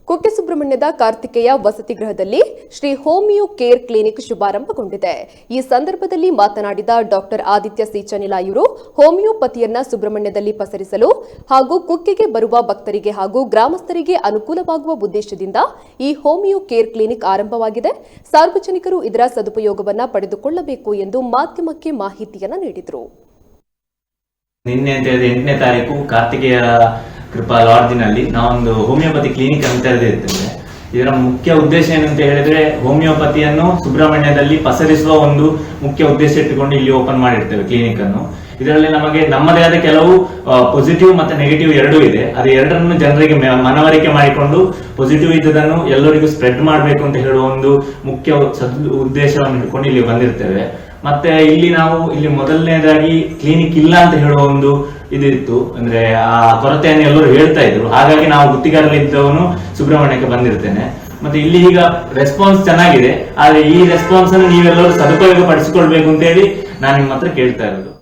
ಕುಕ್ಕೆ ಸುಬ್ರಹ್ಮಣ್ಯದ ಕಾರ್ತಿಕೇಯ ವಸತಿ ಗೃಹದಲ್ಲಿ Shri homeo care clinic ಶುಭಾರಂಭಗೊಂಡಿದೆ. ಈ ಸಂದರ್ಭದಲ್ಲಿ ಮಾತನಾಡಿದ ಡಾಕ್ಟರ್ ಆದಿತ್ಯ ಸಿ ಚನಿಲಾಯೂರು, ಹೋಮಿಯೋಪತಿಯನ್ನ ಸುಬ್ರಹ್ಮಣ್ಯದಲ್ಲಿ ಪಸರಿಸಲು ಹಾಗೂ ಕುಕ್ಕೆಗೆ ಬರುವ ಭಕ್ತರಿಗೆ ಹಾಗೂ ಗ್ರಾಮಸ್ಥರಿಗೆ ಅನುಕೂಲವಾಗುವ ಉದ್ದೇಶದಿಂದ ಈ ಹೋಮಿಯೋ ಕೇರ್ ಕ್ಲಿನಿಕ್ ಆರಂಭವಾಗಿದೆ. ಸಾರ್ವಜನಿಕರು ಇದರ ಸದುಪಯೋಗವನ್ನು ಪಡೆದುಕೊಳ್ಳಬೇಕು ಎಂದು ಮಾಧ್ಯಮಕ್ಕೆ ಮಾಹಿತಿಯನ್ನು ನೀಡಿದರು. ನಿನ್ನೆ 8ನೇ ತಾರೀಕು ಕಾರ್ತಿಕೇಯ ಕೃಪಾ ಲಾಡ್ಜಿನಲ್ಲಿ ನಾವೊಂದು ಹೋಮಿಯೋಪತಿ ಕ್ಲಿನಿಕ್ ಅಂತ ತೆರೆದಿರ್ತೇವೆ. ಇದರ ಮುಖ್ಯ ಉದ್ದೇಶ ಏನಂತ ಹೇಳಿದ್ರೆ, ಹೋಮಿಯೋಪತಿಯನ್ನು ಸುಬ್ರಹ್ಮಣ್ಯದಲ್ಲಿ ಪಸರಿಸುವ ಒಂದು ಮುಖ್ಯ ಉದ್ದೇಶ ಇಟ್ಟುಕೊಂಡು ಇಲ್ಲಿ ಓಪನ್ ಮಾಡಿರ್ತೇವೆ ಕ್ಲಿನಿಕ್ ಅನ್ನು. ಇದರಲ್ಲಿ ನಮಗೆ ನಮ್ಮದೇ ಆದ ಕೆಲವು ಪಾಸಿಟಿವ್ ಮತ್ತೆ ನೆಗೆಟಿವ್ ಎರಡೂ ಇದೆ. ಅದು ಎರಡರನ್ನು ಜನರಿಗೆ ಮನವರಿಕೆ ಮಾಡಿಕೊಂಡು ಪಾಸಿಟಿವ್ ಇದ್ದದನ್ನು ಎಲ್ಲರಿಗೂ ಸ್ಪ್ರೆಡ್ ಮಾಡಬೇಕು ಅಂತ ಹೇಳುವ ಒಂದು ಮುಖ್ಯ ಉದ್ದೇಶವನ್ನು ಇಟ್ಕೊಂಡು ಇಲ್ಲಿ ಬಂದಿರ್ತೇವೆ. ಮತ್ತೆ ಇಲ್ಲಿ ಮೊದಲನೇದಾಗಿ ಕ್ಲಿನಿಕ್ ಇಲ್ಲ ಅಂತ ಹೇಳುವ ಒಂದು ಇದಿತ್ತು, ಅಂದ್ರೆ ಆ ಕೊರತೆಯನ್ನು ಎಲ್ಲರೂ ಹೇಳ್ತಾ ಇದ್ರು. ಹಾಗಾಗಿ ನಾವು ಗುತ್ತಿಗಾರಲ್ಲಿದ್ದವನು ಸುಬ್ರಹ್ಮಣ್ಯಕ್ಕೆ ಬಂದಿರ್ತೇನೆ. ಮತ್ತೆ ಇಲ್ಲಿ ಈಗ ರೆಸ್ಪಾನ್ಸ್ ಚೆನ್ನಾಗಿದೆ, ಆದ್ರೆ ಈ ರೆಸ್ಪಾನ್ಸ್ ಅನ್ನು ನೀವೆಲ್ಲರೂ ಸದುಪಯೋಗ ಪಡಿಸಿಕೊಳ್ಬೇಕು ಅಂತ ಹೇಳಿ ನಾನು ನಿಮ್ಮ ಹತ್ರ ಕೇಳ್ತಾ ಇರೋದು.